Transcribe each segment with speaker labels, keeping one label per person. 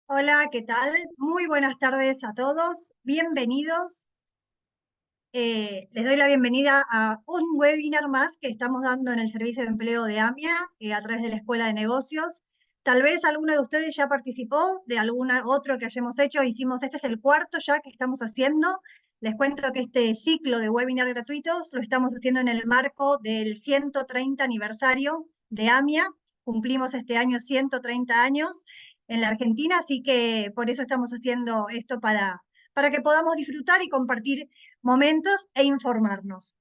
Speaker 1: Hola, ¿qué tal? Muy buenas tardes a todos. Bienvenidos. Les doy la bienvenida a un webinar más que estamos dando en el Servicio de Empleo de AMIA a través de la Escuela de Negocios. Tal vez alguno de ustedes ya participó de alguna otro que hayamos hecho. Este es el cuarto ya que estamos haciendo. Les cuento que este ciclo de webinar gratuitos lo estamos haciendo en el marco del 130 aniversario de AMIA. Cumplimos este año 130 años en la Argentina, así que por eso estamos haciendo esto para que podamos disfrutar y compartir momentos e informarnos.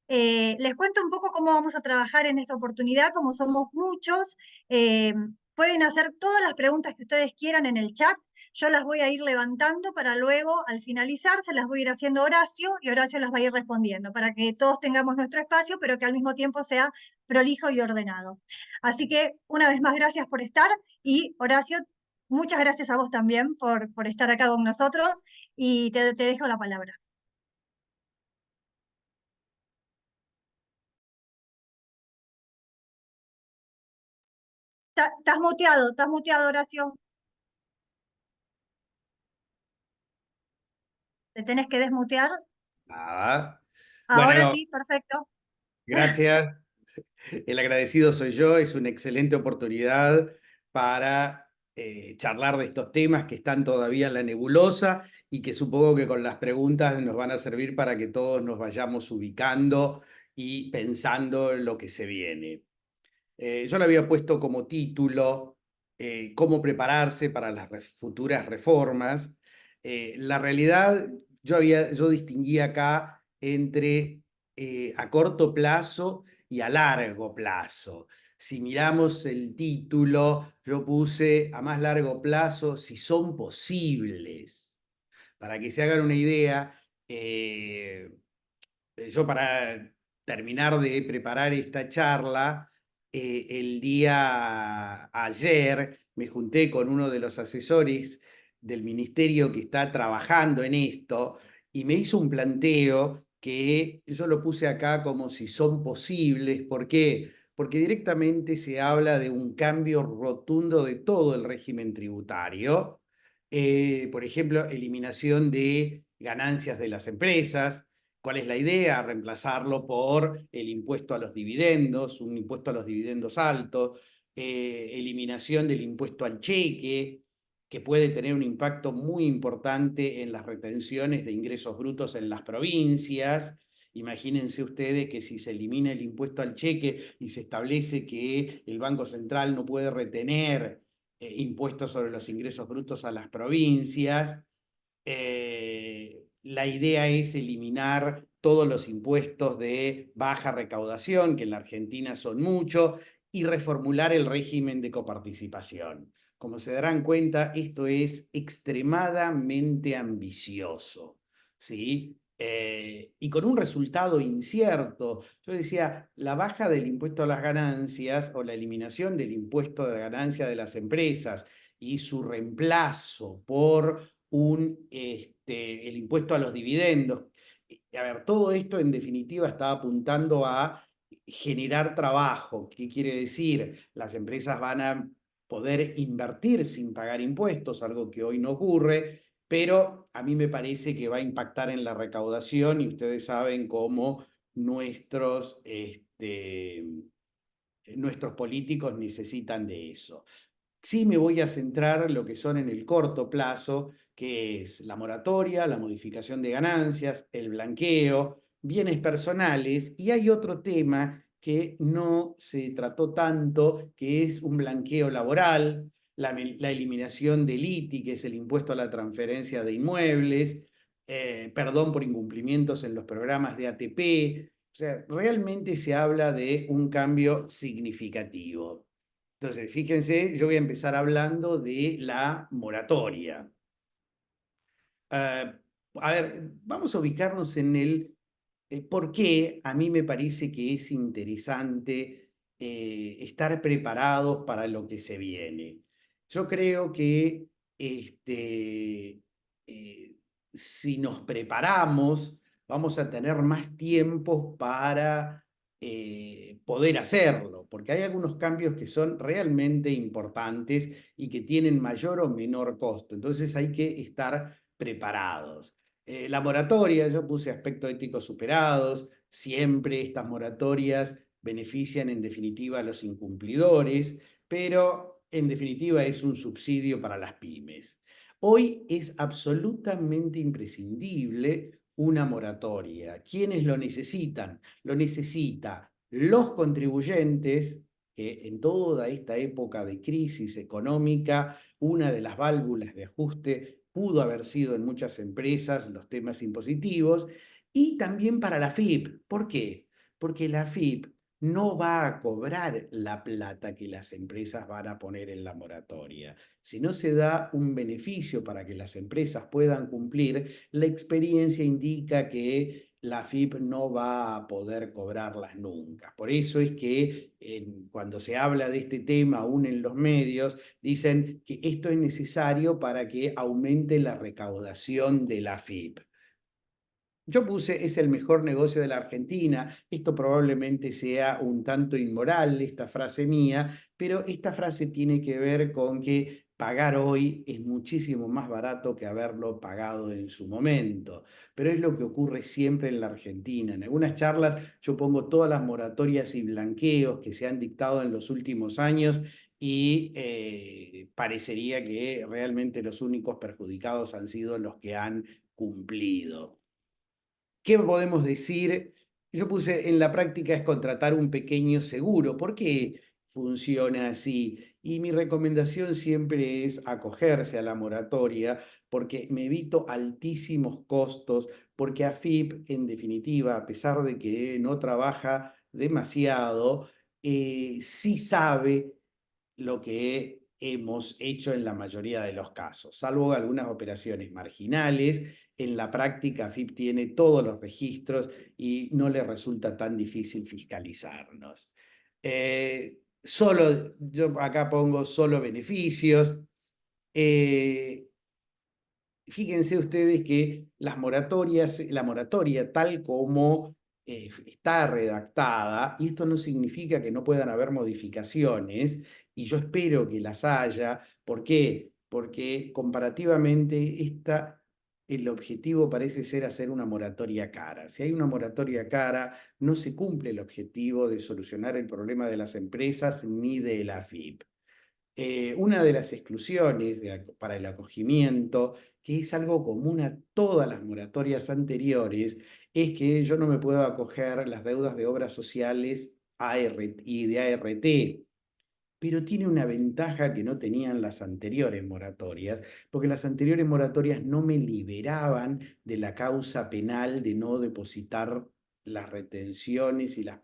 Speaker 1: Les cuento un poco cómo vamos a trabajar en esta oportunidad, como somos muchos. eh, Pueden hacer todas las preguntas que ustedes quieran en el chat. Yo las voy a ir levantando para luego, al finalizar, se las voy a ir haciendo a Horacio y Horacio las va a ir respondiendo para que todos tengamos nuestro espacio, pero que al mismo tiempo sea prolijo y ordenado. Así que, una vez más, gracias por estar y Horacio, muchas gracias a vos también por estar acá con nosotros y te dejo la palabra. Estás muteado, Horacio. Te tenés que desmutear.
Speaker 2: Nada.
Speaker 1: Ahora
Speaker 2: Bueno,
Speaker 1: sí, perfecto.
Speaker 2: gracias. El agradecido soy yo. Es una excelente oportunidad para charlar de estos temas que están todavía en la nebulosa y que supongo que con las preguntas nos van a servir para que todos nos vayamos ubicando y pensando en lo que se viene. Yo le había puesto como título cómo prepararse para las futuras reformas. La realidad, yo distinguí acá entre a corto plazo y a largo plazo. Si miramos el título, yo puse a más largo plazo si son posibles. Para que se hagan una idea, yo para terminar de preparar esta charla, el día ayer me junté con uno de los asesores del ministerio que está trabajando en esto y me hizo un planteo que yo lo puse acá como si son posibles. ¿Por qué? Porque directamente se habla de un cambio rotundo de todo el régimen tributario. Por ejemplo, eliminación de ganancias de las empresas. ¿Cuál es la idea? Reemplazarlo por el impuesto a los dividendos, un impuesto a los dividendos alto, eliminación del impuesto al cheque, que puede tener un impacto muy importante en las retenciones de ingresos brutos en las provincias. Imagínense ustedes que si se elimina el impuesto al cheque y se establece que el Banco Central no puede retener impuestos sobre los ingresos brutos a las provincias, la idea es eliminar todos los impuestos de baja recaudación, que en la Argentina son muchos, y reformular el régimen de coparticipación. Como se darán cuenta, esto es extremadamente ambicioso, ¿sí? Y con un resultado incierto. Yo decía, la baja del impuesto a las ganancias o la eliminación del impuesto de la ganancia de las empresas y su reemplazo por el impuesto a los dividendos. A ver, todo esto en definitiva está apuntando a generar trabajo. ¿Qué quiere decir? Las empresas van a poder invertir sin pagar impuestos, algo que hoy no ocurre, pero a mí me parece que va a impactar en la recaudación y ustedes saben cómo nuestros políticos necesitan de eso. Sí me voy a centrar en lo que son en el corto plazo, que es la moratoria, la modificación de ganancias, el blanqueo, bienes personales, y hay otro tema que no se trató tanto, que es un blanqueo laboral, la eliminación del ITI, que es el impuesto a la transferencia de inmuebles, perdón por incumplimientos en los programas de ATP. O sea, realmente se habla de un cambio significativo. Entonces, fíjense, yo voy a empezar hablando de la moratoria. A ver, vamos a ubicarnos en el por qué a mí me parece que es interesante estar preparados para lo que se viene. Yo creo que eh, si nos preparamos, vamos a tener más tiempo para poder hacerlo, porque hay algunos cambios que son realmente importantes y que tienen mayor o menor costo. Entonces hay que estar preparados. La moratoria, yo puse aspectos éticos superados, siempre estas moratorias benefician en definitiva a los incumplidores, pero en definitiva es un subsidio para las pymes. Hoy es absolutamente imprescindible una moratoria. ¿Quiénes lo necesitan? Lo necesita los contribuyentes, que en toda esta época de crisis económica, una de las válvulas de ajuste pudo haber sido en muchas empresas los temas impositivos, y también para la AFIP. ¿Por qué? Porque la AFIP no va a cobrar la plata que las empresas van a poner en la moratoria. Si no se da un beneficio para que las empresas puedan cumplir, la experiencia indica que la AFIP no va a poder cobrarlas nunca. Por eso es que cuando se habla de este tema, aún en los medios, dicen que esto es necesario para que aumente la recaudación de la AFIP. Yo puse, es el mejor negocio de la Argentina. Esto probablemente sea un tanto inmoral, esta frase mía, pero esta frase tiene que ver con que pagar hoy es muchísimo más barato que haberlo pagado en su momento. Pero es lo que ocurre siempre en la Argentina. En algunas charlas yo pongo todas las moratorias y blanqueos que se han dictado en los últimos años y parecería que realmente los únicos perjudicados han sido los que han cumplido. ¿Qué podemos decir? Yo puse en la práctica es contratar un pequeño seguro. ¿Por qué funciona así? Y mi recomendación siempre es acogerse a la moratoria porque me evito altísimos costos, porque AFIP, en definitiva, a pesar de que no trabaja demasiado, sí sabe lo que hemos hecho en la mayoría de los casos, salvo algunas operaciones marginales. En la práctica, AFIP tiene todos los registros y no le resulta tan difícil fiscalizarnos. Yo acá pongo solo beneficios. Eh, Fíjense ustedes que las moratorias, la moratoria tal como está redactada, y esto no significa que no puedan haber modificaciones, y yo espero que las haya. ¿Por qué? Porque comparativamente el objetivo parece ser hacer una moratoria cara. Si hay una moratoria cara, no se cumple el objetivo de solucionar el problema de las empresas ni de la AFIP. Una de las exclusiones para el acogimiento, que es algo común a todas las moratorias anteriores, es que yo no me puedo acoger las deudas de obras sociales y de ART, pero tiene una ventaja que no tenían las anteriores moratorias, porque las anteriores moratorias no me liberaban de la causa penal de no depositar las retenciones y las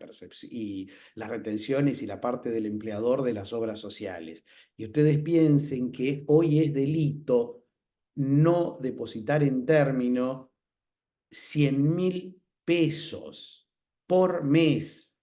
Speaker 2: retenciones y la parte del empleador de las obras sociales. Y ustedes piensen que hoy es delito no depositar en término 100.000 pesos por mes.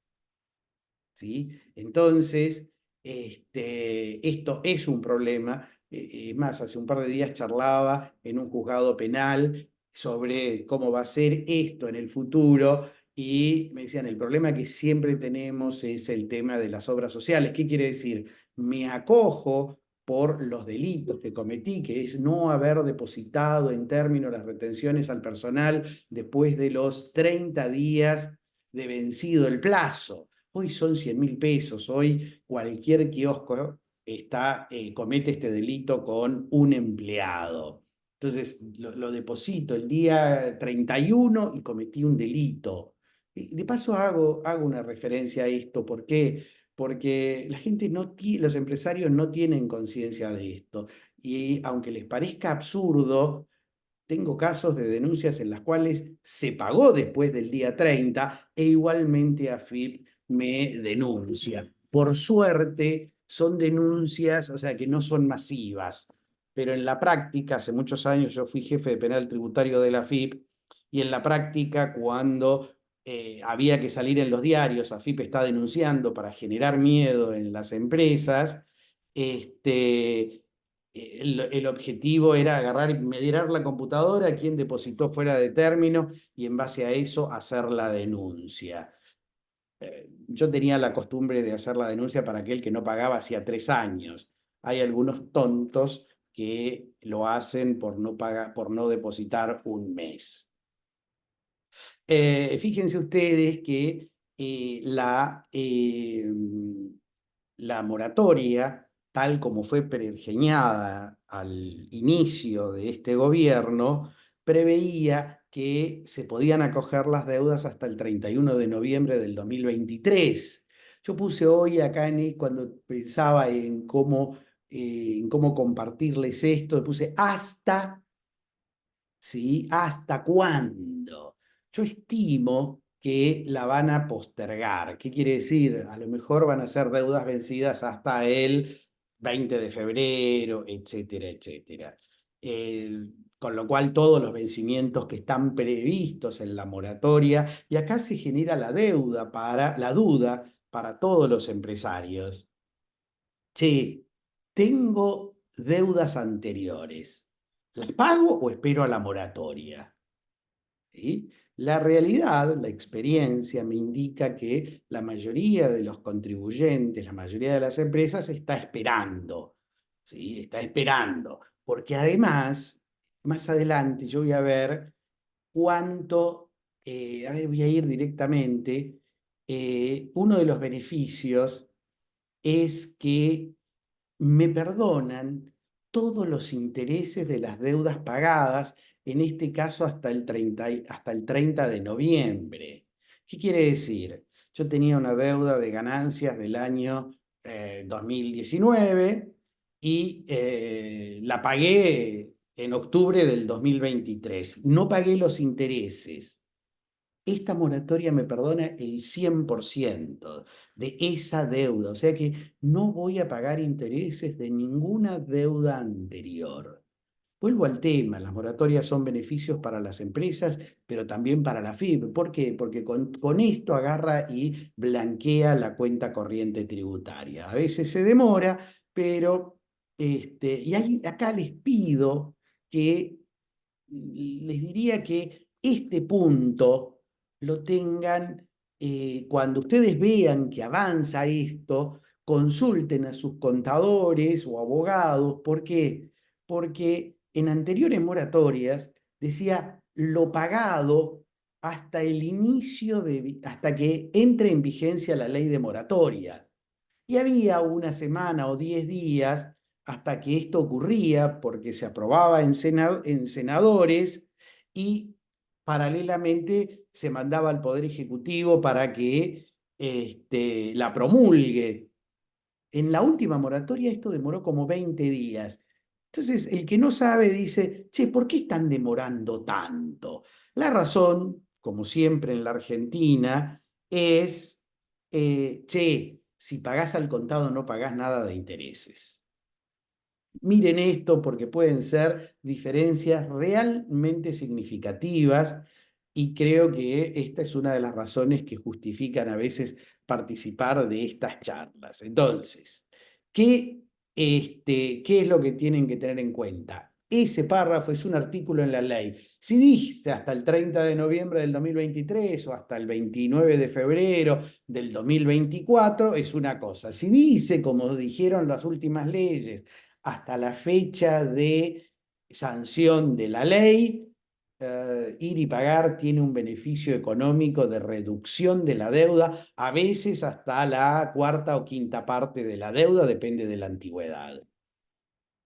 Speaker 2: ¿Sí? Entonces, esto es un problema. Es más, hace un par de días charlaba en un juzgado penal sobre cómo va a ser esto en el futuro y me decían, el problema que siempre tenemos es el tema de las obras sociales. ¿Qué quiere decir? Me acojo por los delitos que cometí, que es no haber depositado en términos las retenciones al personal después de los 30 días de vencido el plazo. Hoy son 100.000 pesos, hoy cualquier kiosco comete este delito con un empleado. Entonces lo deposito el día 31 y cometí un delito. De paso hago una referencia a esto. ¿Por qué? Porque la gente los empresarios no tienen conciencia de esto. Y aunque les parezca absurdo, tengo casos de denuncias en las cuales se pagó después del día 30 e igualmente AFIP me denuncia. Por suerte, son denuncias, o sea, que no son masivas, pero en la práctica, hace muchos años yo fui jefe de penal tributario de la AFIP y en la práctica, cuando había que salir en los diarios, AFIP está denunciando para generar miedo en las empresas, el objetivo era agarrar y mirar la computadora, quién depositó fuera de término y en base a eso hacer la denuncia. yo tenía la costumbre de hacer la denuncia para aquel que no pagaba hacía 3 años. Hay algunos tontos que lo hacen por no pagar, por no depositar un mes. Fíjense ustedes que la moratoria, tal como fue pergeñada al inicio de este gobierno, preveía que se podían acoger las deudas hasta el 31 de noviembre del 2023. Yo puse hoy acá cuando pensaba en cómo compartirles esto, puse hasta. ¿Sí? ¿Hasta cuándo? Yo estimo que la van a postergar. ¿Qué quiere decir? A lo mejor van a ser deudas vencidas hasta el 20 de febrero, etcétera, etcétera. Con lo cual todos los vencimientos que están previstos en la moratoria, y acá se genera la duda para todos los empresarios. Che, tengo deudas anteriores. ¿Las pago o espero a la moratoria? ¿Sí? La realidad, la experiencia me indica que la mayoría de los contribuyentes, la mayoría de las empresas está esperando, ¿sí? Está esperando, porque además, más adelante yo voy a ver cuánto, a ver, voy a ir directamente, uno de los beneficios es que me perdonan todos los intereses de las deudas pagadas, en este caso hasta el 30 de noviembre. ¿Qué quiere decir? Yo tenía una deuda de ganancias del año 2019 y la pagué en octubre del 2023. No pagué los intereses. Esta moratoria me perdona el 100% de esa deuda, o sea que no voy a pagar intereses de ninguna deuda anterior. Vuelvo al tema, las moratorias son beneficios para las empresas, pero también para la FIP. ¿Por qué? Porque con esto agarra y blanquea la cuenta corriente tributaria. A veces se demora, pero acá les pido que les diría que este punto lo tengan cuando ustedes vean que avanza esto, consulten a sus contadores o abogados. ¿Por qué? Porque en anteriores moratorias decía lo pagado hasta el inicio hasta que entre en vigencia la ley de moratoria. Y había una semana o 10 días hasta que esto ocurría, porque se aprobaba en senadores y paralelamente se mandaba al Poder Ejecutivo para que la promulgue. En la última moratoria esto demoró como 20 días. Entonces, el que no sabe dice, che, ¿por qué están demorando tanto? La razón, como siempre en la Argentina, es, che, si pagás al contado no pagás nada de intereses. Miren esto porque pueden ser diferencias realmente significativas y creo que esta es una de las razones que justifican a veces participar de estas charlas. Entonces, ¿qué es lo que tienen que tener en cuenta? Ese párrafo es un artículo en la ley. Si dice hasta el 30 de noviembre del 2023 o hasta el 29 de febrero del 2024, es una cosa. Si dice, como dijeron las últimas leyes, hasta la fecha de sanción de la ley, ir y pagar tiene un beneficio económico de reducción de la deuda, a veces hasta la cuarta o quinta parte de la deuda, depende de la antigüedad.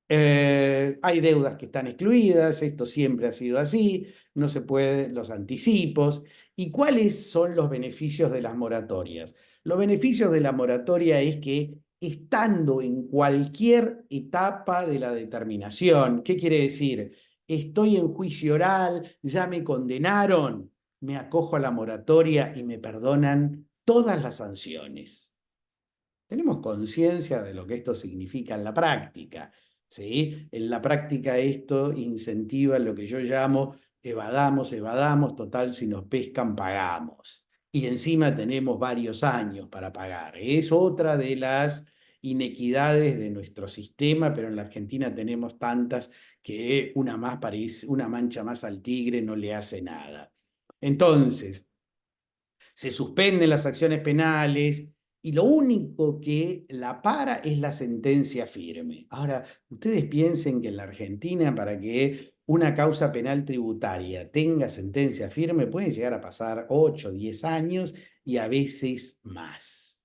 Speaker 2: Hay deudas que están excluidas, esto siempre ha sido así, no se puede, los anticipos. ¿Y cuáles son los beneficios de las moratorias? Los beneficios de la moratoria es que estando en cualquier etapa de la determinación, ¿qué quiere decir? Estoy en juicio oral, ya me condenaron, me acojo a la moratoria y me perdonan todas las sanciones. Tenemos conciencia de lo que esto significa en la práctica, ¿sí? En la práctica esto incentiva lo que yo llamo evadamos, evadamos, total si nos pescan pagamos. Y encima tenemos varios años para pagar. Es otra de las inequidades de nuestro sistema, pero en la Argentina tenemos tantas que una más parece, una mancha más al tigre no le hace nada. Entonces, se suspenden las acciones penales y lo único que la para es la sentencia firme. Ahora, ustedes piensen que en la Argentina, para que una causa penal tributaria tenga sentencia firme, pueden llegar a pasar 8, 10 años y a veces más.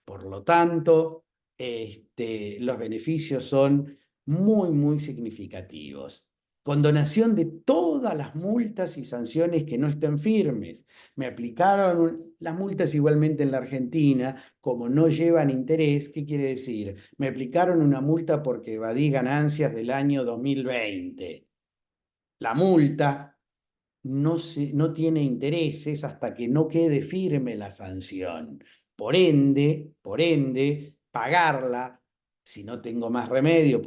Speaker 2: Por lo tanto, los beneficios son muy, muy significativos. Condonación de todas las multas y sanciones que no estén firmes. Me aplicaron las multas igualmente en la Argentina, como no llevan interés. ¿Qué quiere decir? Me aplicaron una multa porque evadí ganancias del año 2020. La multa no tiene intereses hasta que no quede firme la sanción. Por ende, pagarla, si no tengo más remedio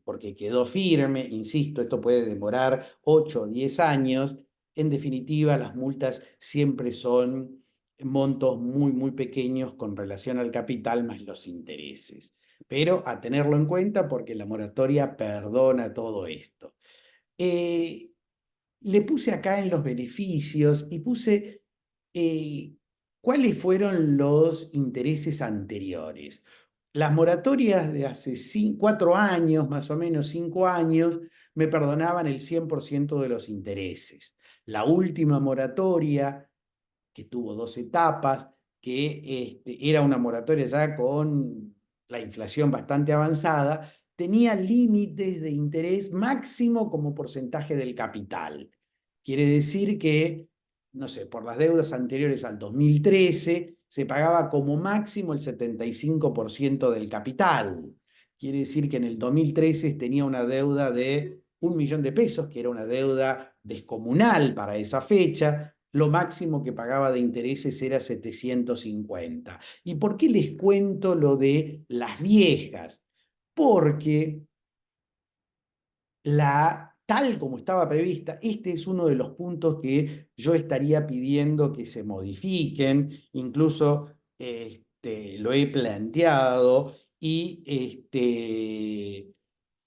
Speaker 2: porque quedó firme, insisto, esto puede demorar 8 o 10 años. En definitiva, las multas siempre son montos muy, muy pequeños con relación al capital más los intereses. Pero a tenerlo en cuenta porque la moratoria perdona todo esto. Eh, Le puse acá en los beneficios y puse cuáles fueron los intereses anteriores. Las moratorias de hace 4 años, más o menos 5 años, me perdonaban el 100% de los intereses. La última moratoria, que tuvo 2 etapas, que era una moratoria ya con la inflación bastante avanzada, tenía límites de interés máximo como porcentaje del capital. Quiere decir que, no sé, por las deudas anteriores al 2013 se pagaba como máximo el 75% del capital. Quiere decir que en el 2013 tenía una deuda de 1.000.000 de pesos, que era una deuda descomunal para esa fecha. Lo máximo que pagaba de intereses era 750. ¿Y por qué les cuento lo de las viejas? Porque tal como estaba prevista, este es uno de los puntos que yo estaría pidiendo que se modifiquen, incluso lo he planteado y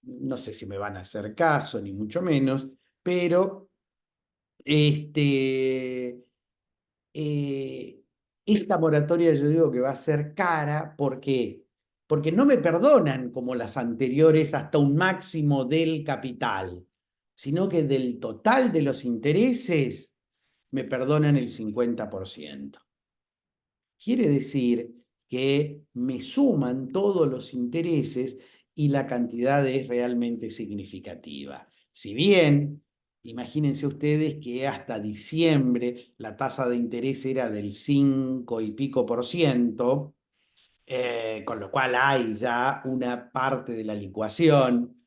Speaker 2: no sé si me van a hacer caso, ni mucho menos, pero eh, esta moratoria yo digo que va a ser cara. ¿Por qué? Porque no me perdonan como las anteriores hasta un máximo del capital, sino que del total de los intereses me perdonan el 50%. Quiere decir que me suman todos los intereses y la cantidad es realmente significativa. Si bien, imagínense ustedes que hasta diciembre la tasa de interés era del 5 y pico por ciento, con lo cual hay ya una parte de la licuación.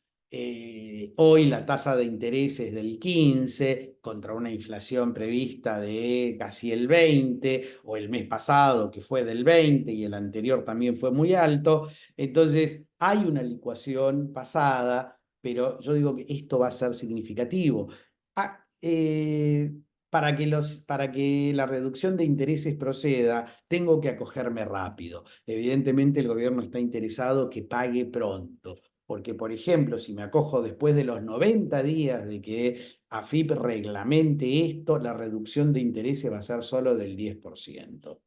Speaker 2: Hoy la tasa de interés es del 15 contra una inflación prevista de casi el 20, o el mes pasado que fue del 20 y el anterior también fue muy alto. Entonces hay una licuación pasada, pero yo digo que esto va a ser significativo. Ah, para que la reducción de intereses proceda, tengo que acogerme rápido. Evidentemente el gobierno está interesado que pague pronto, porque por ejemplo, si me acojo después de los 90 días de que AFIP reglamente esto, la reducción de intereses va a ser solo del 10%.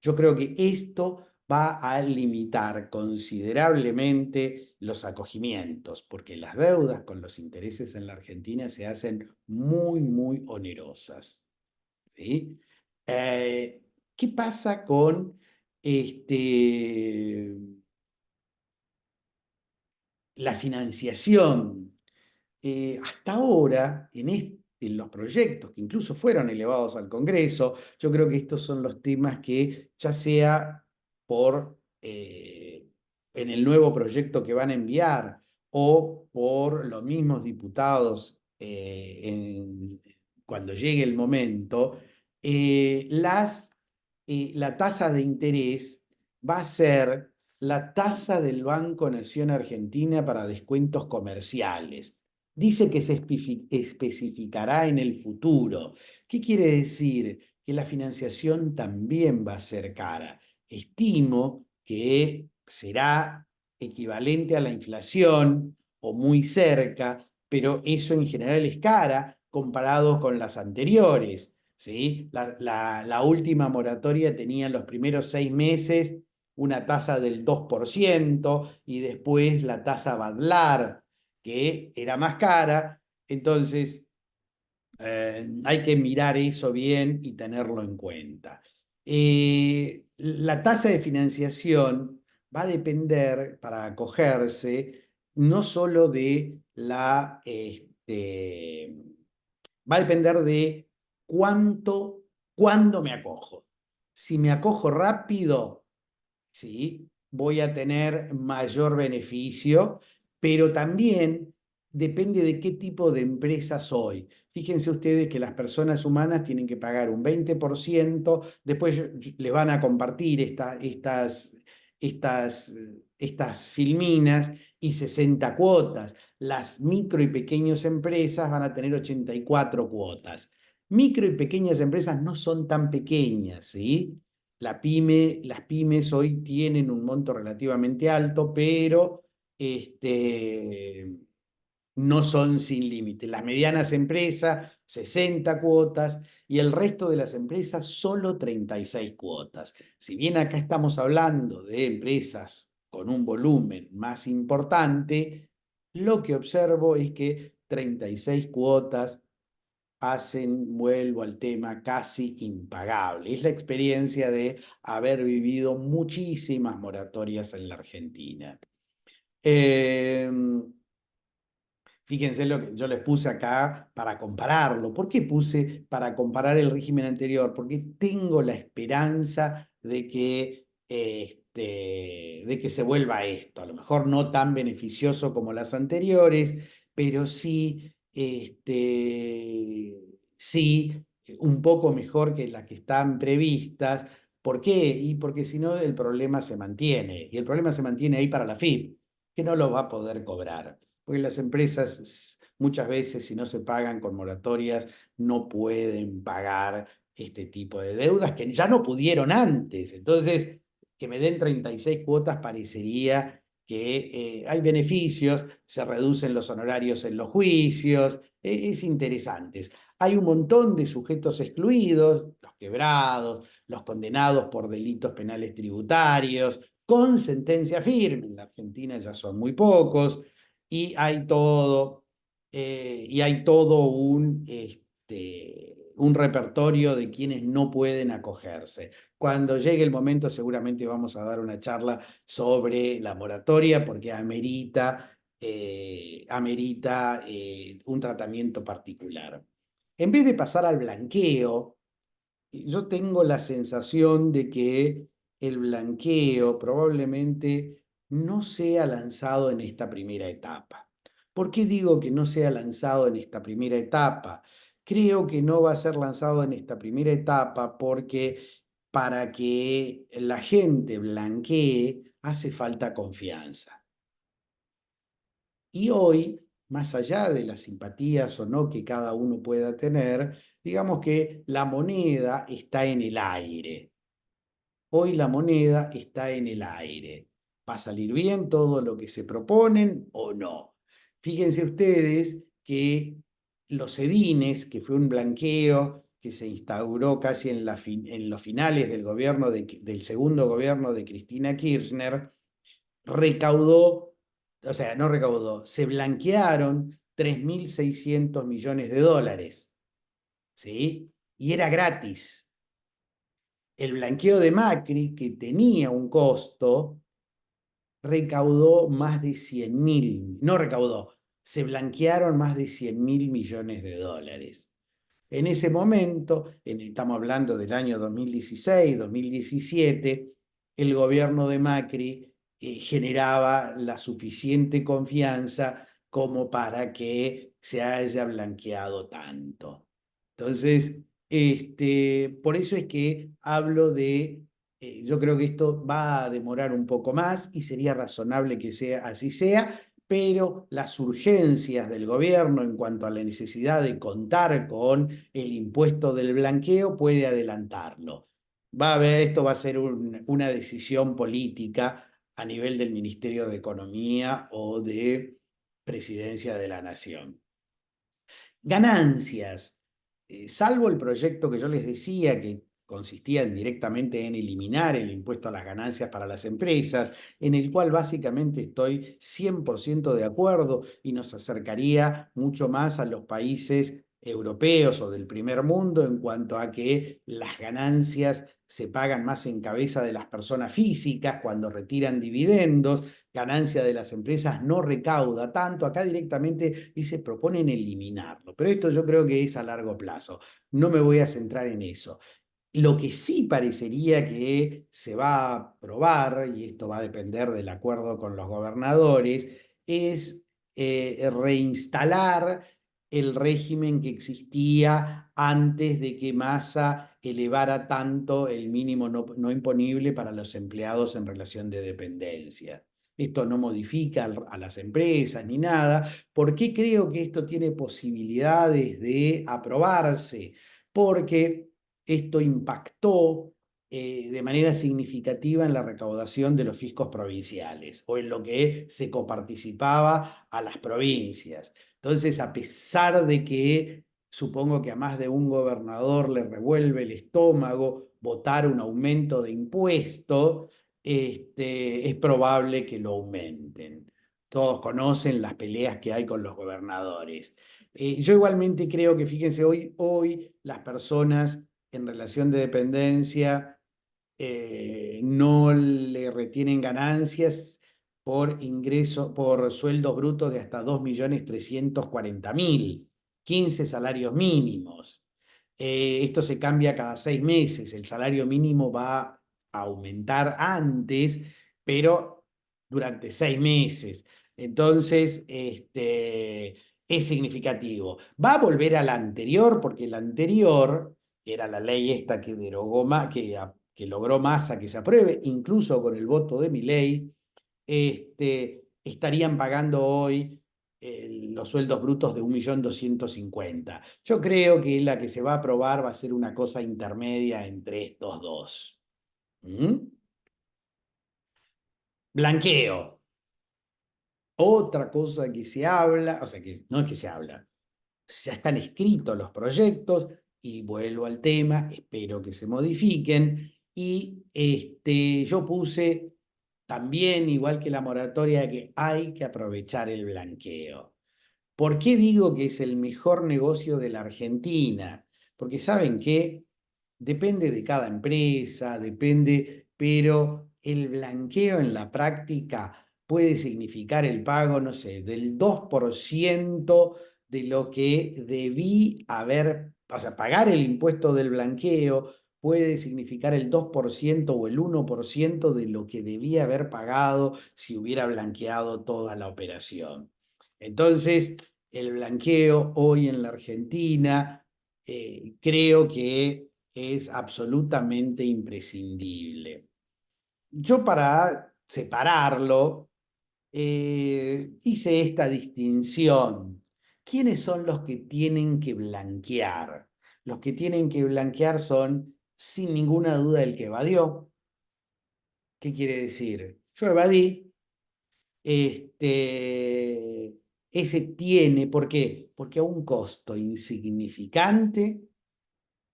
Speaker 2: Yo creo que esto va a limitar considerablemente los acogimientos, porque las deudas con los intereses en la Argentina se hacen muy, muy onerosas. ¿Sí? Eh, ¿Qué pasa con este, la financiación? Hasta ahora, en los proyectos que incluso fueron elevados al Congreso, yo creo que estos son los temas que, ya sea en el nuevo proyecto que van a enviar o por los mismos diputados cuando llegue el momento, la tasa de interés va a ser la tasa del Banco Nación Argentina para descuentos comerciales. Dice que se especificará en el futuro. ¿Qué quiere decir? Que la financiación también va a ser cara. Estimo que será equivalente a la inflación o muy cerca, pero eso en general es cara comparado con las anteriores. ¿sí? La última moratoria tenía en los primeros 6 meses una tasa del 2% y después la tasa Badlar, que era más cara. Entonces, hay que mirar eso bien y tenerlo en cuenta. La tasa de financiación va a depender para acogerse no solo de va a depender de cuándo me acojo. Si me acojo rápido, ¿sí? Voy a tener mayor beneficio, pero también depende de qué tipo de empresa soy. Fíjense ustedes que las personas humanas tienen que pagar un 20%, después le van a compartir estas filminas y 60 cuotas. Las micro y pequeñas empresas van a tener 84 cuotas. Micro y pequeñas empresas no son tan pequeñas, ¿sí? Las pymes hoy tienen un monto relativamente alto, pero no son sin límite. Las medianas empresas, 60 cuotas, y el resto de las empresas, solo 36 cuotas. Si bien acá estamos hablando de empresas con un volumen más importante, lo que observo es que 36 cuotas vuelvo al tema, casi impagable. Es la experiencia de haber vivido muchísimas moratorias en la Argentina. Eh, Fíjense lo que yo les puse acá para compararlo. ¿Por qué puse para comparar el régimen anterior? Porque tengo la esperanza de que se vuelva esto. A lo mejor no tan beneficioso como las anteriores, pero sí, sí un poco mejor que las que están previstas. ¿Por qué? Y porque si no, el problema se mantiene. Y el problema se mantiene ahí para la FIP, que no lo va a poder cobrar porque las empresas muchas veces, si no se pagan con moratorias, no pueden pagar este tipo de deudas que ya no pudieron antes. Entonces, que me den 36 cuotas parecería que hay beneficios, se reducen los honorarios en los juicios, es interesante. Hay un montón de sujetos excluidos, los quebrados, los condenados por delitos penales tributarios, con sentencia firme. En la Argentina ya son muy pocos y hay todo un repertorio de quienes no pueden acogerse. Cuando llegue el momento seguramente vamos a dar una charla sobre la moratoria porque amerita un tratamiento particular. En vez de pasar al blanqueo, yo tengo la sensación de que el blanqueo probablemente no sea lanzado en esta primera etapa. ¿Por qué digo que no sea lanzado en esta primera etapa? Creo que no va a ser lanzado en esta primera etapa porque para que la gente blanquee hace falta confianza. Y hoy, más allá de las simpatías o no que cada uno pueda tener, digamos que la moneda está en el aire. Hoy la moneda está en el aire. ¿Va a salir bien todo lo que se proponen o no? Fíjense ustedes que los edines, que fue un blanqueo que se instauró casi en los finales del segundo gobierno de Cristina Kirchner, recaudó, o sea, no recaudó, se blanquearon 3.600 millones de dólares, ¿sí? Y era gratis. El blanqueo de Macri, que tenía un costo, recaudó más de 100.000, no recaudó, se blanquearon más de 100.000 millones de dólares. En ese momento, estamos hablando del año 2016, 2017, el gobierno de Macri generaba la suficiente confianza como para que se haya blanqueado tanto. Entonces, por eso es que hablo yo creo que esto va a demorar un poco más y sería razonable que sea así sea, pero las urgencias del gobierno en cuanto a la necesidad de contar con el impuesto del blanqueo puede adelantarlo. Esto va a ser una decisión política a nivel del Ministerio de Economía o de Presidencia de la Nación. Ganancias. salvo el proyecto que yo les decía, que consistía directamente en eliminar el impuesto a las ganancias para las empresas, en el cual básicamente estoy 100% de acuerdo y nos acercaría mucho más a los países europeos o del primer mundo en cuanto a que las ganancias se pagan más en cabeza de las personas físicas cuando retiran dividendos, ganancia de las empresas no recauda tanto, acá directamente dice proponen eliminarlo, pero esto yo creo que es a largo plazo, no me voy a centrar en eso. Lo que sí parecería que se va a probar, y esto va a depender del acuerdo con los gobernadores, es reinstalar el régimen que existía antes de que Massa elevara tanto el mínimo no imponible para los empleados en relación de dependencia. Esto no modifica a las empresas ni nada. ¿Por qué creo que esto tiene posibilidades de aprobarse? Porque esto impactó de manera significativa en la recaudación de los fiscos provinciales o en lo que se coparticipaba a las provincias. Entonces, a pesar de que supongo que a más de un gobernador le revuelve el estómago votar un aumento de impuesto, es probable que lo aumenten. Todos conocen las peleas que hay con los gobernadores. Yo igualmente creo que, fíjense, hoy las personas en relación de dependencia no le retienen ganancias por ingreso, por sueldos brutos de hasta 2.340.000, 15 salarios mínimos. Esto se cambia cada 6 meses. El salario mínimo va a aumentar antes, pero durante 6 meses. Entonces, es significativo. Va a volver a la anterior, porque la anterior, que era la ley esta que derogó que logró Massa que se apruebe, incluso con el voto de Milei, estarían pagando hoy los sueldos brutos de 1.250.000. Yo creo que la que se va a aprobar va a ser una cosa intermedia entre estos dos. ¿Mm? Blanqueo. Otra cosa que se habla, o sea, que no es que se habla, ya están escritos los proyectos y vuelvo al tema, espero que se modifiquen. Y yo puse también, igual que la moratoria, que hay que aprovechar el blanqueo. ¿Por qué digo que es el mejor negocio de la Argentina? Porque saben que depende de cada empresa, depende, pero el blanqueo en la práctica puede significar el pago, no sé, del 2% de lo que debí haber, o sea, pagar el impuesto del blanqueo puede significar el 2% o el 1% de lo que debía haber pagado si hubiera blanqueado toda la operación. Entonces, el blanqueo hoy en la Argentina creo que es absolutamente imprescindible. Yo para separarlo hice esta distinción. ¿Quiénes son los que tienen que blanquear? Los que tienen que blanquear son, sin ninguna duda, el que evadió. ¿Qué quiere decir? Yo evadí, ese tiene, ¿por qué? Porque a un costo insignificante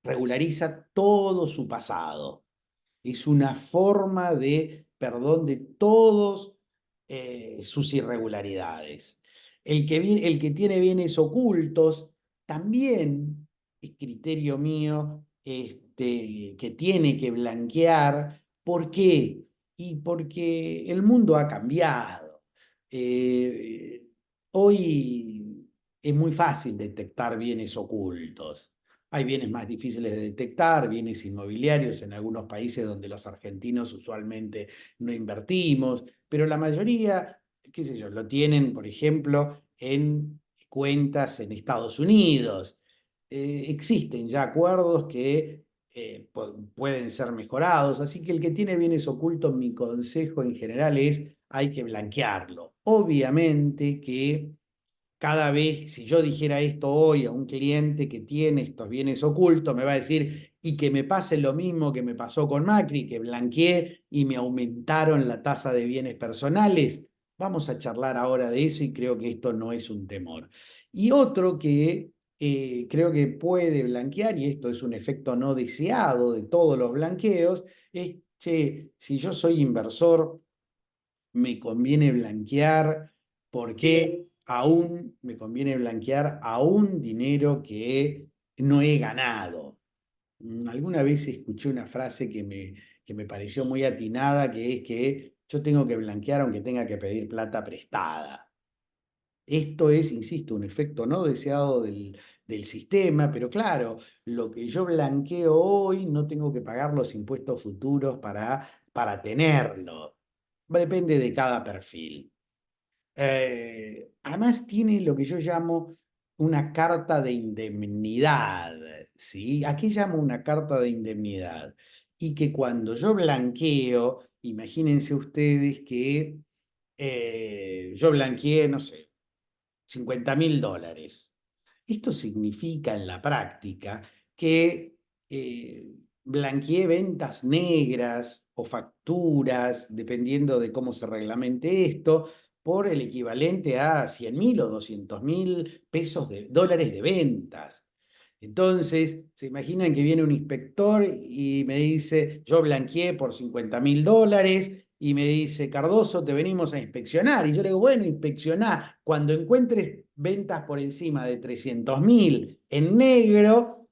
Speaker 2: regulariza todo su pasado. Es una forma de perdón de todos sus irregularidades. El que tiene bienes ocultos también es criterio mío que tiene que blanquear. ¿Por qué? Y porque el mundo ha cambiado. Eh, Hoy es muy fácil detectar bienes ocultos. Hay bienes más difíciles de detectar, bienes inmobiliarios en algunos países donde los argentinos usualmente no invertimos, pero la mayoría, qué sé yo, lo tienen, por ejemplo, en cuentas en Estados Unidos. Existen ya acuerdos que pueden ser mejorados, así que el que tiene bienes ocultos, mi consejo en general es hay que blanquearlo. Obviamente que cada vez, si yo dijera esto hoy a un cliente que tiene estos bienes ocultos, me va a decir, y que me pase lo mismo que me pasó con Macri, que blanqueé y me aumentaron la tasa de bienes personales. Vamos a charlar ahora de eso y creo que esto no es un temor. Y otro que creo que puede blanquear, y esto es un efecto no deseado de todos los blanqueos, es, che, si yo soy inversor, me conviene blanquear porque aún me conviene blanquear aún dinero que no he ganado. Alguna vez escuché una frase que me pareció muy atinada, que es que yo tengo que blanquear aunque tenga que pedir plata prestada. Esto es, insisto, un efecto no deseado del sistema, pero claro, lo que yo blanqueo hoy no tengo que pagar los impuestos futuros para tenerlo. Depende de cada perfil. Además tiene lo que yo llamo una carta de indemnidad, ¿sí? ¿A qué llamo una carta de indemnidad? Y que cuando yo blanqueo, imagínense ustedes que yo blanqueé, no sé, $50.000. Esto significa en la práctica que blanqueé ventas negras o facturas, dependiendo de cómo se reglamente esto, por el equivalente a 100.000 o 200.000 pesos de dólares de ventas. Entonces, se imaginan que viene un inspector y me dice, yo blanqueé por $50.000, y me dice, Cardoso, te venimos a inspeccionar. Y yo le digo, bueno, inspeccioná. Cuando encuentres ventas por encima de 300.000 en negro,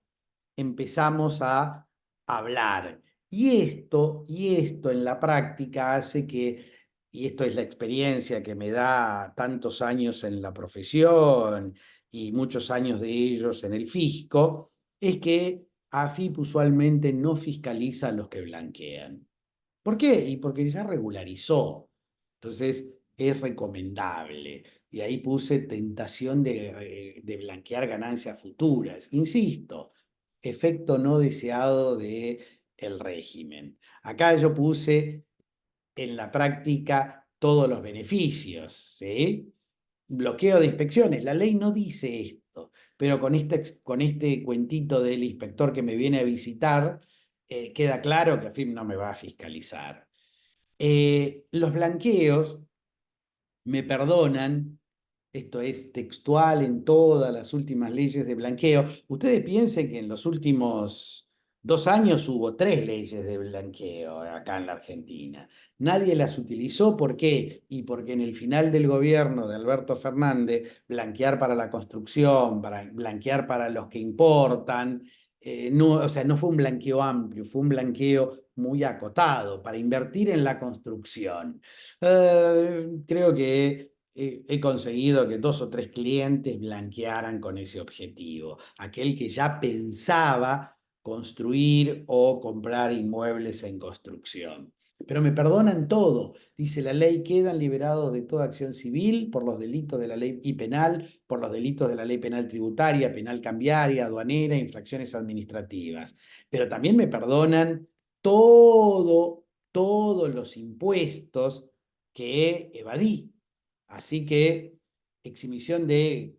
Speaker 2: empezamos a hablar. Y esto en la práctica hace que, y esto es la experiencia que me da tantos años en la profesión y muchos años de ellos en el fisco, es que AFIP usualmente no fiscaliza a los que blanquean. ¿Por qué? Y porque ya regularizó. Entonces es recomendable. Y ahí puse tentación de blanquear ganancias futuras. Insisto, efecto no deseado de el régimen. Acá yo puse en la práctica todos los beneficios, ¿sí? Bloqueo de inspecciones. La ley no dice esto, pero con este cuentito del inspector que me viene a visitar, queda claro que AFIP no me va a fiscalizar. Los blanqueos me perdonan, esto es textual en todas las últimas leyes de blanqueo. Ustedes piensen que en los últimos 2 años hubo 3 leyes de blanqueo acá en la Argentina. Nadie las utilizó, ¿por qué? Y porque en el final del gobierno de Alberto Fernández, blanquear para la construcción, blanquear para los que importan, no, o sea, no fue un blanqueo amplio, fue un blanqueo muy acotado para invertir en la construcción. Creo que he conseguido que 2 o 3 clientes blanquearan con ese objetivo. Aquel que ya pensaba construir o comprar inmuebles en construcción. Pero me perdonan todo. Dice la ley, quedan liberados de toda acción civil por los delitos de la ley y penal, por los delitos de la ley penal tributaria, penal cambiaria, aduanera, infracciones administrativas. Pero también me perdonan todos los impuestos que evadí. Así que exhibición de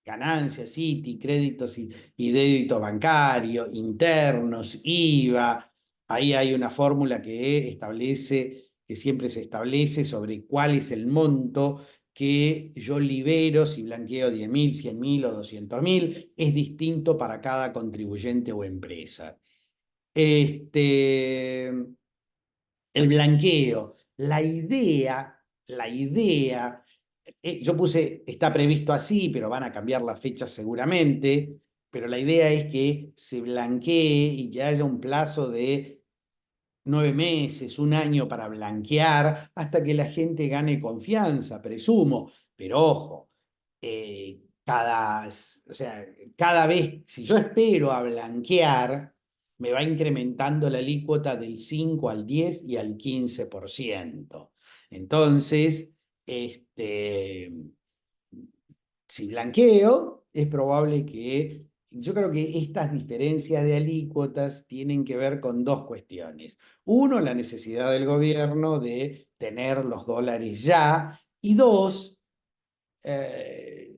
Speaker 2: ganancias, ITI, créditos y débito bancario, internos, IVA. Ahí hay una fórmula que establece, que siempre se establece sobre cuál es el monto que yo libero si blanqueo 10.000, 100.000 o 200.000. Es distinto para cada contribuyente o empresa. El blanqueo, la idea, yo puse, está previsto así, pero van a cambiar las fechas seguramente, pero la idea es que se blanquee y que haya un plazo de 9 meses, un año para blanquear, hasta que la gente gane confianza, presumo. Pero ojo, o sea, cada vez, si yo espero a blanquear, me va incrementando la alícuota del 5 al 10 y al 15%. Entonces, si blanqueo, es probable que... Yo creo que estas diferencias de alícuotas tienen que ver con 2 cuestiones. Uno, la necesidad del gobierno de tener los dólares ya. Y dos, eh,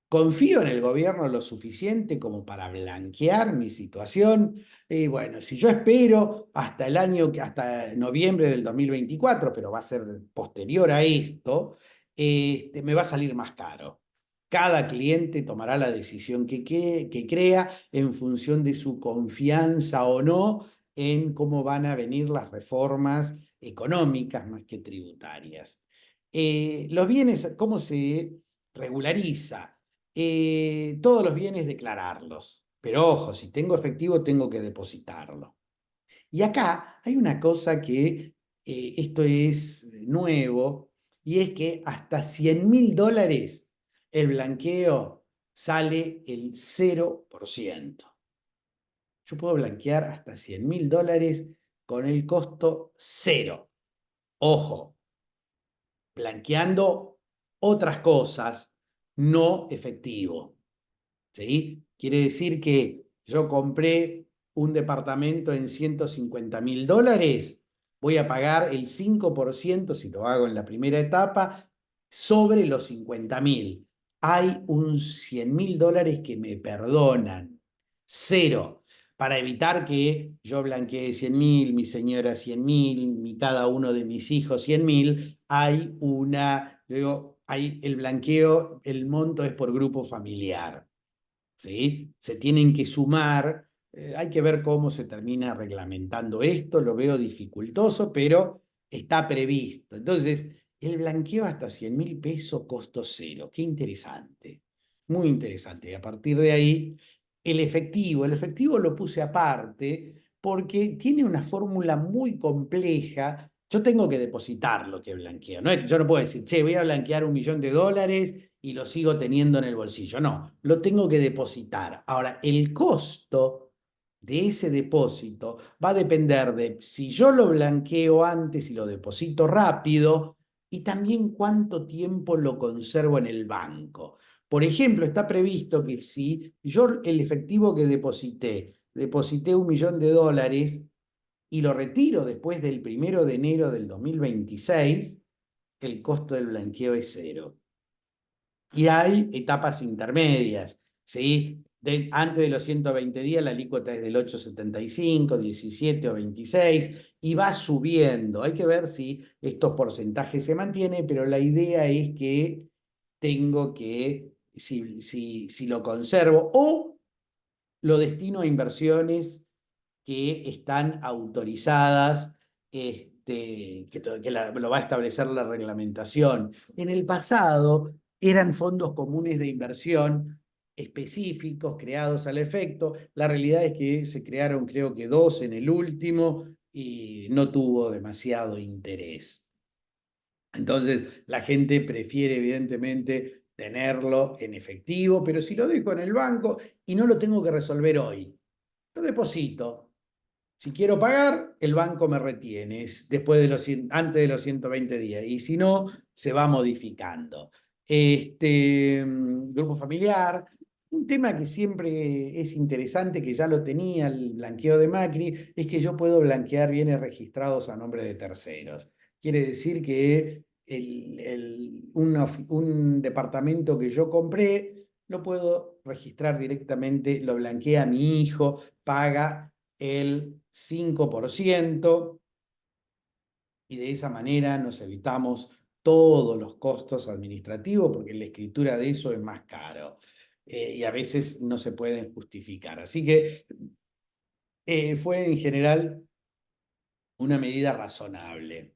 Speaker 2: confío en el gobierno lo suficiente como para blanquear mi situación. Y bueno, si yo espero hasta hasta noviembre del 2024, pero va a ser posterior a esto, me va a salir más caro. Cada cliente tomará la decisión que crea en función de su confianza o no en cómo van a venir las reformas económicas más que tributarias. Los bienes, ¿cómo se regulariza? Todos los bienes declararlos, pero ojo, si tengo efectivo tengo que depositarlo. Y acá hay una cosa que esto es nuevo, y es que hasta $100.000 el blanqueo sale el 0%. Yo puedo blanquear hasta $100.000 con el costo cero. Ojo, blanqueando otras cosas, no efectivo. ¿Sí? Quiere decir que yo compré un departamento en $150.000, voy a pagar el 5%, si lo hago en la primera etapa, sobre los 50.000. Hay un $100.000 que me perdonan. Cero. Para evitar que yo blanquee 100.000, mi señora 100.000, cada uno de mis hijos 100.000, hay el blanqueo, el monto es por grupo familiar. ¿Sí? Se tienen que sumar, hay que ver cómo se termina reglamentando esto, lo veo dificultoso, pero está previsto. Entonces, el blanqueo hasta 100.000 pesos, costo cero, qué interesante, muy interesante. Y a partir de ahí, el efectivo lo puse aparte porque tiene una fórmula muy compleja. Yo tengo que depositar lo que blanqueo. Yo no puedo decir, che, voy a blanquear $1.000.000 y lo sigo teniendo en el bolsillo. No, lo tengo que depositar. Ahora, el costo de ese depósito va a depender de si yo lo blanqueo antes y lo deposito rápido y también cuánto tiempo lo conservo en el banco. Por ejemplo, está previsto que si yo el efectivo que deposité $1.000.000 y lo retiro después del 1 de enero del 2026, el costo del blanqueo es cero. Y hay etapas intermedias, ¿sí? Antes de los 120 días la alícuota es del 8,75, 17 o 26 y va subiendo. Hay que ver si estos porcentajes se mantienen, pero la idea es que tengo que, si lo conservo o lo destino a inversiones que están autorizadas, que lo va a establecer la reglamentación. En el pasado eran fondos comunes de inversión específicos, creados al efecto. La realidad es que se crearon, creo que 2 en el último, y no tuvo demasiado interés. Entonces, la gente prefiere, evidentemente, tenerlo en efectivo, pero si lo dejo en el banco y no lo tengo que resolver hoy, lo deposito. Si quiero pagar, el banco me retiene después antes de los 120 días. Y si no, se va modificando. Grupo familiar, un tema que siempre es interesante, que ya lo tenía el blanqueo de Macri, es que yo puedo blanquear bienes registrados a nombre de terceros. Quiere decir que un departamento que yo compré, lo puedo registrar directamente, lo blanquea mi hijo, paga el 5% y de esa manera nos evitamos todos los costos administrativos porque la escritura de eso es más caro y a veces no se pueden justificar. Así que fue en general una medida razonable.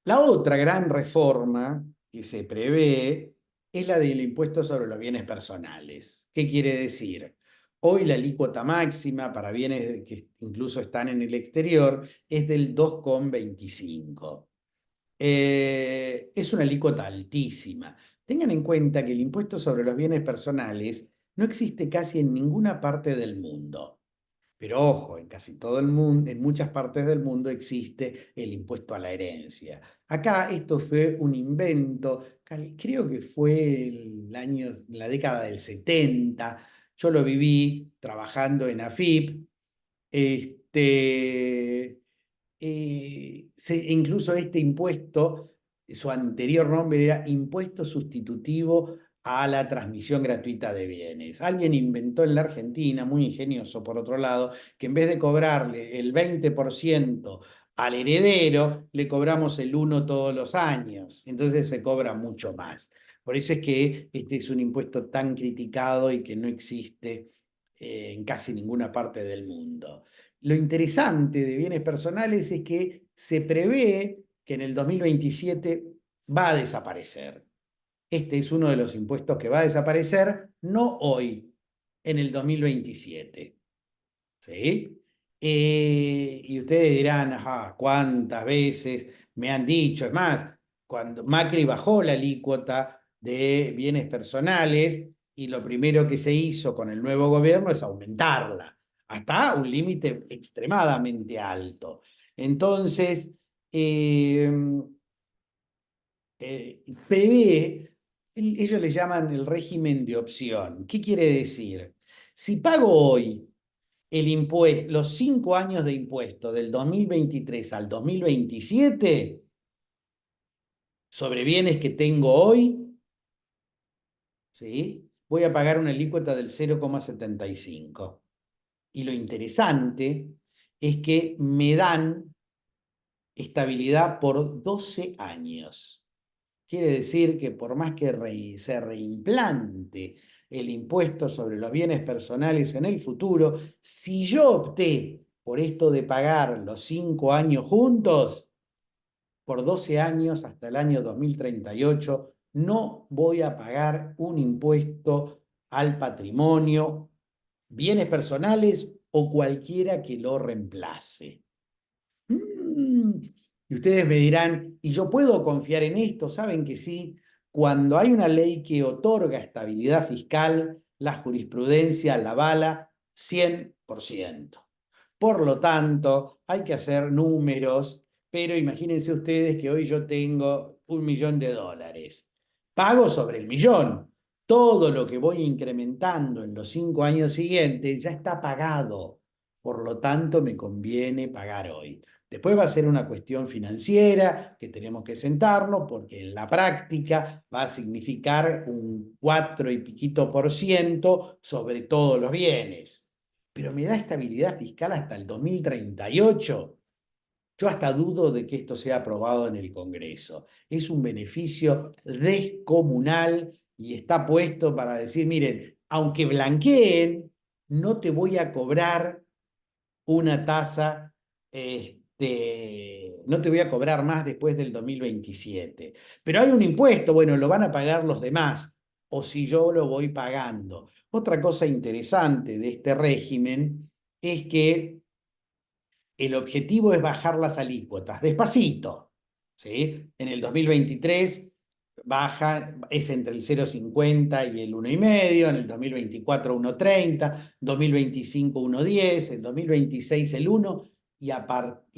Speaker 2: La otra gran reforma que se prevé es la del impuesto sobre los bienes personales. ¿Qué quiere decir? Hoy la alícuota máxima para bienes que incluso están en el exterior es del 2,25. Es una alícuota altísima. Tengan en cuenta que el impuesto sobre los bienes personales no existe casi en ninguna parte del mundo. Pero ojo, en casi todo el mundo, en muchas partes del mundo existe el impuesto a la herencia. Acá esto fue un invento, creo que fue la década del 70. Yo lo viví trabajando en AFIP. Incluso este impuesto, su anterior nombre era impuesto sustitutivo a la transmisión gratuita de bienes. Alguien inventó en la Argentina, muy ingenioso por otro lado, que en vez de cobrarle el 20% al heredero, le cobramos el 1 todos los años. Entonces se cobra mucho más. Por eso es que este es un impuesto tan criticado y que no existe en casi ninguna parte del mundo. Lo interesante de bienes personales es que se prevé que en el 2027 va a desaparecer. Este es uno de los impuestos que va a desaparecer, no hoy, en el 2027. ¿Sí? Y ustedes dirán, ajá, ¿cuántas veces me han dicho? Es más, cuando Macri bajó la alícuota de bienes personales y lo primero que se hizo con el nuevo gobierno es aumentarla hasta un límite extremadamente alto. Entonces, eh, prevé, ellos le llaman el régimen de opción. ¿Qué quiere decir? Si pago hoy el impuesto, los 5 años de impuesto del 2023 al 2027 sobre bienes que tengo hoy, ¿sí? Voy a pagar una alícuota del 0,75. Y lo interesante es que me dan estabilidad por 12 años. Quiere decir que por más que se reimplante el impuesto sobre los bienes personales en el futuro, si yo opté por esto de pagar los 5 años juntos, por 12 años hasta el año 2038, no voy a pagar un impuesto al patrimonio, bienes personales o cualquiera que lo reemplace. Y ustedes me dirán, ¿y yo puedo confiar en esto? Saben que sí. Cuando hay una ley que otorga estabilidad fiscal, la jurisprudencia la avala 100%. Por lo tanto, hay que hacer números, pero imagínense ustedes que hoy yo tengo $1.000.000. Pago sobre el millón. Todo lo que voy incrementando en los 5 años siguientes ya está pagado. Por lo tanto, me conviene pagar hoy. Después va a ser una cuestión financiera que tenemos que sentarnos porque en la práctica va a significar un 4 y piquito por ciento sobre todos los bienes. Pero me da estabilidad fiscal hasta el 2038. Yo hasta dudo de que esto sea aprobado en el Congreso. Es un beneficio descomunal y está puesto para decir, miren, aunque blanqueen, no te voy a cobrar una tasa, no te voy a cobrar más después del 2027. Pero hay un impuesto, bueno, lo van a pagar los demás, o si yo lo voy pagando. Otra cosa interesante de este régimen es que el objetivo es bajar las alícuotas, despacito, ¿sí? En el 2023 baja, es entre el 0,50 y el 1,5, en el 2024 1,30, 2025 1,10, en 2026 el 1 y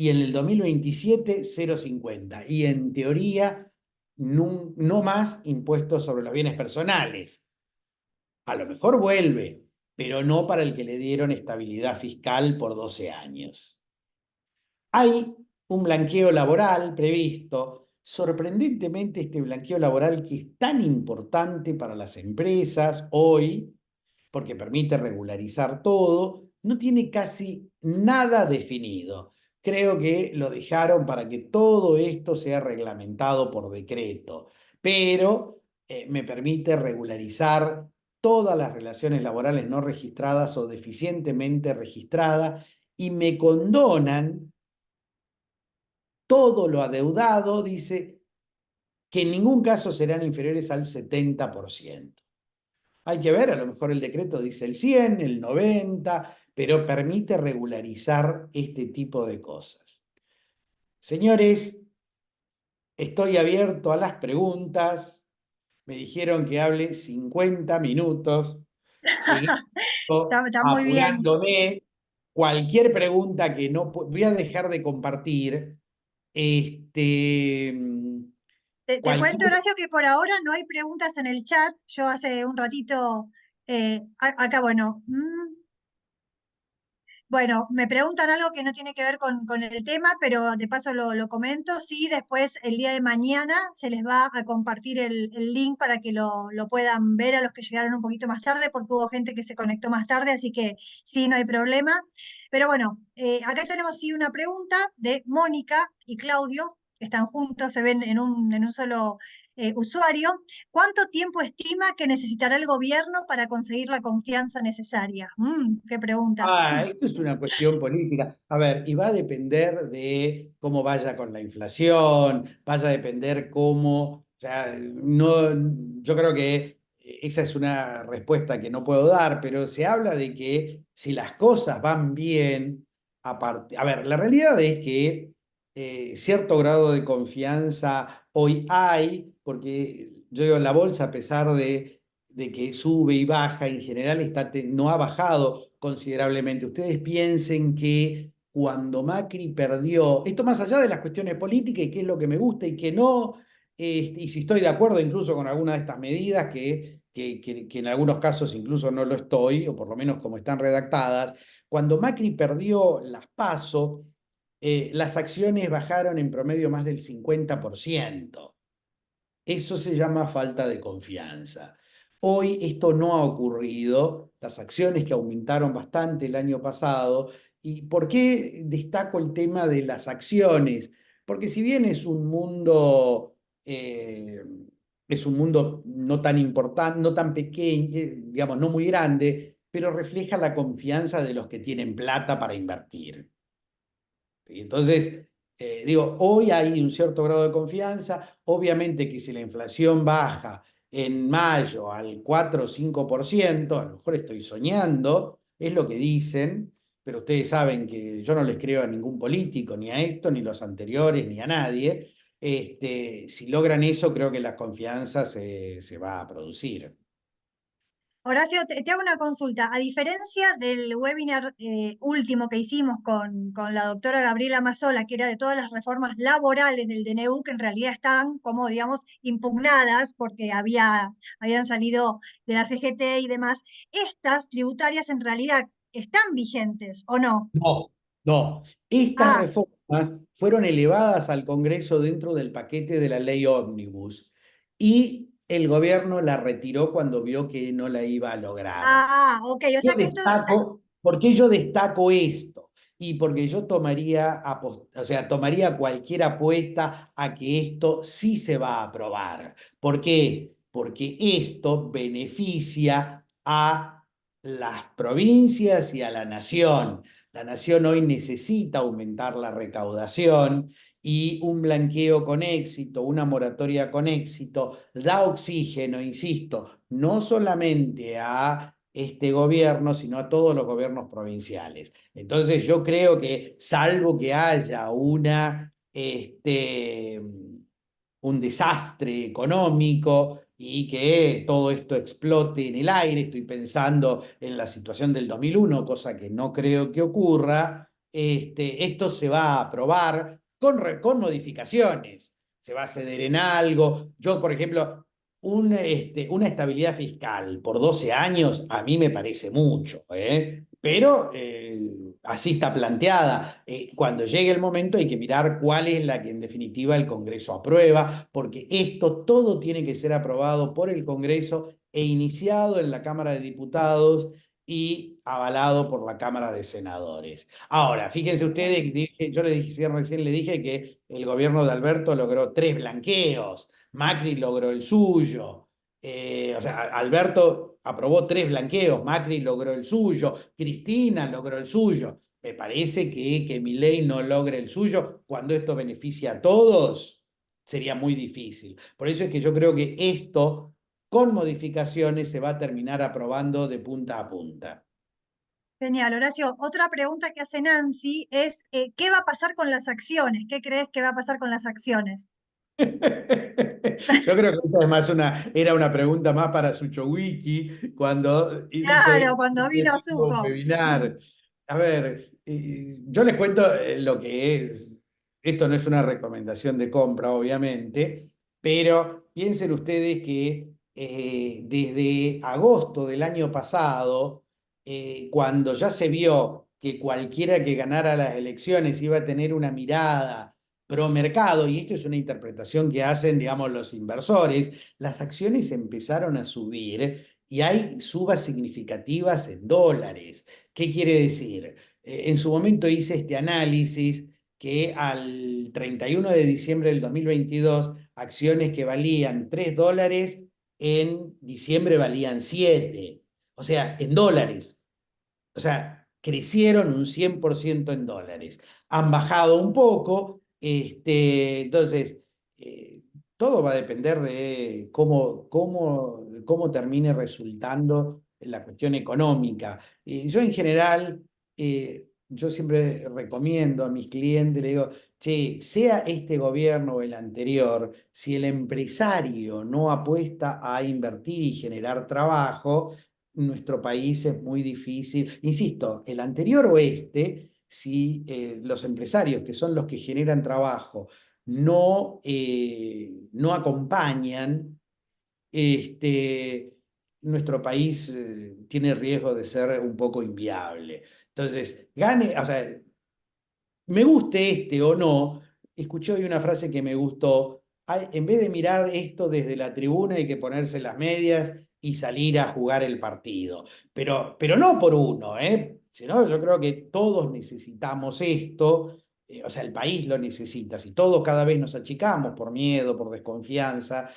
Speaker 2: en el 2027 0,50. Y en teoría no más impuestos sobre los bienes personales. A lo mejor vuelve, pero no para el que le dieron estabilidad fiscal por 12 años. Hay un blanqueo laboral previsto. Sorprendentemente, este blanqueo laboral que es tan importante para las empresas hoy, porque permite regularizar todo, no tiene casi nada definido. Creo que lo dejaron para que todo esto sea reglamentado por decreto, pero me permite regularizar todas las relaciones laborales no registradas o deficientemente registradas y me condonan todo lo adeudado, dice que en ningún caso serán inferiores al 70%. Hay que ver, a lo mejor el decreto dice el 100, el 90, pero permite regularizar este tipo de cosas. Señores, estoy abierto a las preguntas. Me dijeron que hable 50 minutos. Seguí
Speaker 1: Está muy bien.
Speaker 2: apurándome. Cualquier pregunta que no voy a dejar de compartir. Este,
Speaker 1: Te
Speaker 2: cualquier,
Speaker 1: cuento, Horacio, que por ahora no hay preguntas en el chat. Yo hace un ratito, acá, bueno, bueno, me preguntan algo que no tiene que ver con el tema, pero de paso lo comento. Sí, después el día de mañana se les va a compartir el link para que lo puedan ver a los que llegaron un poquito más tarde, porque hubo gente que se conectó más tarde, así que sí, no hay problema. Pero bueno, acá tenemos sí una pregunta de Mónica y Claudio, que están juntos, se ven en un solo usuario, ¿cuánto tiempo estima que necesitará el gobierno para conseguir la confianza necesaria? Qué pregunta.
Speaker 2: Esto es una cuestión política. A ver, y va a depender de cómo vaya con la inflación, vaya a depender cómo, o sea, no, yo creo que esa es una respuesta que no puedo dar, pero se habla de que si las cosas van bien, a ver, la realidad es que cierto grado de confianza hoy hay, porque yo digo, la bolsa, a pesar de que sube y baja, en general no ha bajado considerablemente. Ustedes piensen que cuando Macri perdió, esto más allá de las cuestiones políticas y qué es lo que me gusta y qué no, y si estoy de acuerdo incluso con alguna de estas medidas, que en algunos casos incluso no lo estoy, o por lo menos como están redactadas, cuando Macri perdió las PASO, las acciones bajaron en promedio más del 50%. Eso se llama falta de confianza. Hoy esto no ha ocurrido, las acciones que aumentaron bastante el año pasado. ¿Y por qué destaco el tema de las acciones? Porque si bien es un mundo no tan importante, no tan pequeño, digamos, no muy grande, pero refleja la confianza de los que tienen plata para invertir. ¿Sí? Entonces, digo, hoy hay un cierto grado de confianza. Obviamente que si la inflación baja en mayo al 4 o 5%, a lo mejor estoy soñando, es lo que dicen, pero ustedes saben que yo no les creo a ningún político, ni a esto, ni los anteriores, ni a nadie. Si logran eso, creo que la confianza se va a producir.
Speaker 1: Horacio, te hago una consulta. A diferencia del webinar último que hicimos con la doctora Gabriela Mazzola, que era de todas las reformas laborales del DNU, que en realidad están como, digamos, impugnadas porque habían salido de la CGT y demás, estas tributarias en realidad están vigentes, ¿o no?
Speaker 2: No, no. Estas
Speaker 1: Ah,
Speaker 2: reformas fueron elevadas al Congreso dentro del paquete de la ley Ómnibus y el gobierno la retiró cuando vio que no la iba a lograr.
Speaker 1: ok, o
Speaker 2: Yo
Speaker 1: sea que esto,
Speaker 2: destaco, ¿por qué yo destaco esto? Y porque yo o sea, tomaría cualquier apuesta a que esto sí se va a aprobar. ¿Por qué? Porque esto beneficia a las provincias y a la nación. La nación hoy necesita aumentar la recaudación y un blanqueo con éxito, una moratoria con éxito, da oxígeno, insisto, no solamente a este gobierno, sino a todos los gobiernos provinciales. Entonces yo creo que, salvo que haya un desastre económico y que todo esto explote en el aire, estoy pensando en la situación del 2001, cosa que no creo que ocurra, esto se va a aprobar con modificaciones. Se va a ceder en algo. Yo, por ejemplo, una estabilidad fiscal por 12 años a mí me parece mucho, ¿eh? Pero así está planteada. Cuando llegue el momento hay que mirar cuál es la que en definitiva el Congreso aprueba, porque esto todo tiene que ser aprobado por el Congreso e iniciado en la Cámara de Diputados y avalado por la Cámara de Senadores. Ahora, fíjense ustedes, yo le dije, recién le dije que el gobierno de Alberto logró 3 blanqueos. Macri logró el suyo. O sea, Alberto aprobó 3 blanqueos, Macri logró el suyo, Cristina logró el suyo. Me parece que Milei no logre el suyo cuando esto beneficia a todos, sería muy difícil. Por eso es que yo creo que esto, con modificaciones, se va a terminar aprobando de punta a punta.
Speaker 1: genial, Horacio. Otra pregunta que hace Nancy es, ¿qué va a pasar con las acciones? ¿Qué crees que va a pasar con las acciones?
Speaker 2: Yo creo que esta es más era una pregunta más para Suchowiki cuando hizo
Speaker 1: Claro,
Speaker 2: este
Speaker 1: cuando vino
Speaker 2: último
Speaker 1: Suco.
Speaker 2: webinar. A ver, yo les cuento lo que es. Esto no es una recomendación de compra, obviamente, pero piensen ustedes que desde agosto del año pasado, cuando ya se vio que cualquiera que ganara las elecciones iba a tener una mirada pro mercado, y esto es una interpretación que hacen, digamos, los inversores, las acciones empezaron a subir y hay subas significativas en dólares. ¿Qué quiere decir? En su momento hice este análisis que al 31 de diciembre del 2022 acciones que valían $3, en diciembre valían 7. O sea, en dólares. O sea, crecieron un 100% en dólares. Han bajado un poco, entonces, eh, todo va a depender de cómo termine resultando la cuestión económica. Yo en general, yo siempre recomiendo a mis clientes, le digo, che, sea este gobierno o el anterior, si el empresario no apuesta a invertir y generar trabajo, nuestro país es muy difícil. Insisto, el anterior oeste, si los empresarios, que son los que generan trabajo, no acompañan, nuestro país tiene riesgo de ser un poco inviable. Entonces, gane, o sea, me guste este o no, escuché hoy una frase que me gustó. En vez de mirar esto desde la tribuna, hay que ponerse las medias y salir a jugar el partido. Pero no por uno, ¿eh? Sino yo creo que todos necesitamos esto, o sea, el país lo necesita. Si todos cada vez nos achicamos por miedo, por desconfianza,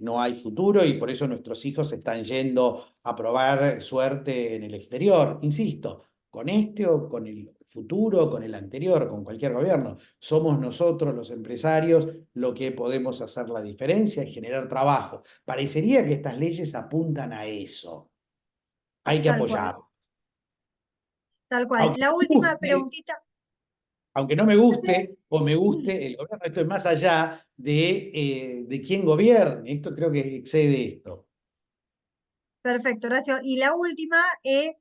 Speaker 2: no hay futuro y por eso nuestros hijos están yendo a probar suerte en el exterior. Insisto, con este o con el futuro, con el anterior, con cualquier gobierno. Somos nosotros los empresarios lo que podemos hacer la diferencia y generar trabajo. Parecería que estas leyes apuntan a eso. Hay que
Speaker 1: Tal cual,
Speaker 2: apoyar.
Speaker 1: tal cual.
Speaker 2: Aunque
Speaker 1: La
Speaker 2: no me
Speaker 1: última
Speaker 2: guste,
Speaker 1: preguntita.
Speaker 2: aunque no me guste o me guste el gobierno, esto es más allá de quién gobierne. Esto creo que excede esto.
Speaker 1: Perfecto, Horacio. Y la última, que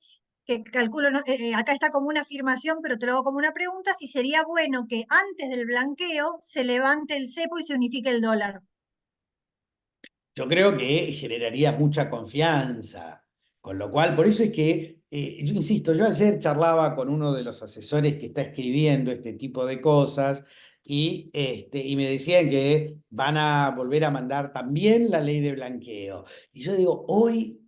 Speaker 1: calculo, acá está como una afirmación, pero te lo hago como una pregunta, si sería bueno que antes del blanqueo se levante el cepo y se unifique el dólar.
Speaker 2: Yo creo que generaría mucha confianza, con lo cual, por eso es que, yo insisto, yo ayer charlaba con uno de los asesores que está escribiendo este tipo de cosas y me decían que van a volver a mandar también la ley de blanqueo. Y yo digo, hoy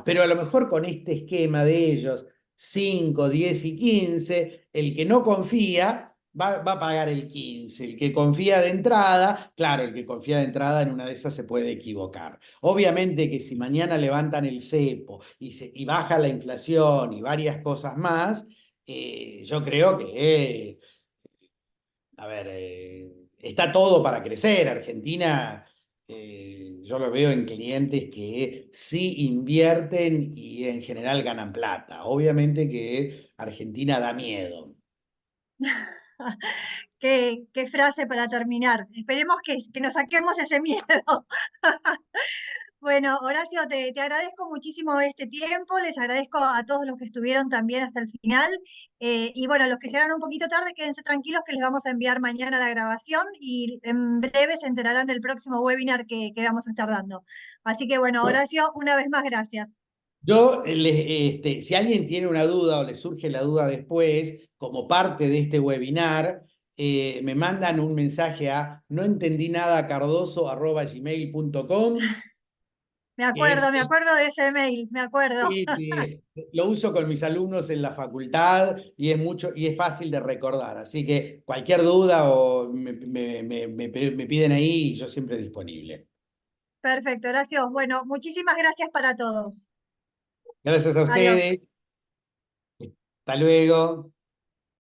Speaker 2: pero a lo mejor con este esquema de ellos, 5, 10 y 15, el que no confía va a pagar el 15. El que confía de entrada, claro, el que confía de entrada en una de esas se puede equivocar. Obviamente que si mañana levantan el cepo y baja la inflación y varias cosas más, yo creo que a ver, está todo para crecer. Argentina, yo lo veo en clientes que sí invierten y en general ganan plata. Obviamente que Argentina da miedo.
Speaker 1: Qué frase para terminar. Esperemos que nos saquemos ese miedo. Bueno, Horacio, te agradezco muchísimo este tiempo, les agradezco a todos los que estuvieron también hasta el final, y bueno, los que llegaron un poquito tarde, quédense tranquilos que les vamos a enviar mañana la grabación y en breve se enterarán del próximo webinar que vamos a estar dando. Así que bueno, Horacio, una vez más, gracias.
Speaker 2: Yo, si alguien tiene una duda o le surge la duda después, como parte de este webinar, me mandan un mensaje a noentendinadacardoso@gmail.com, que es
Speaker 1: Me acuerdo de ese mail, me acuerdo.
Speaker 2: sí, sí, lo uso con mis alumnos en la facultad y es fácil de recordar. Así que cualquier duda o me piden ahí y yo siempre disponible.
Speaker 1: Perfecto, Horacio. Bueno, muchísimas gracias para todos.
Speaker 2: Gracias a
Speaker 1: Adiós.
Speaker 2: ustedes. Hasta luego.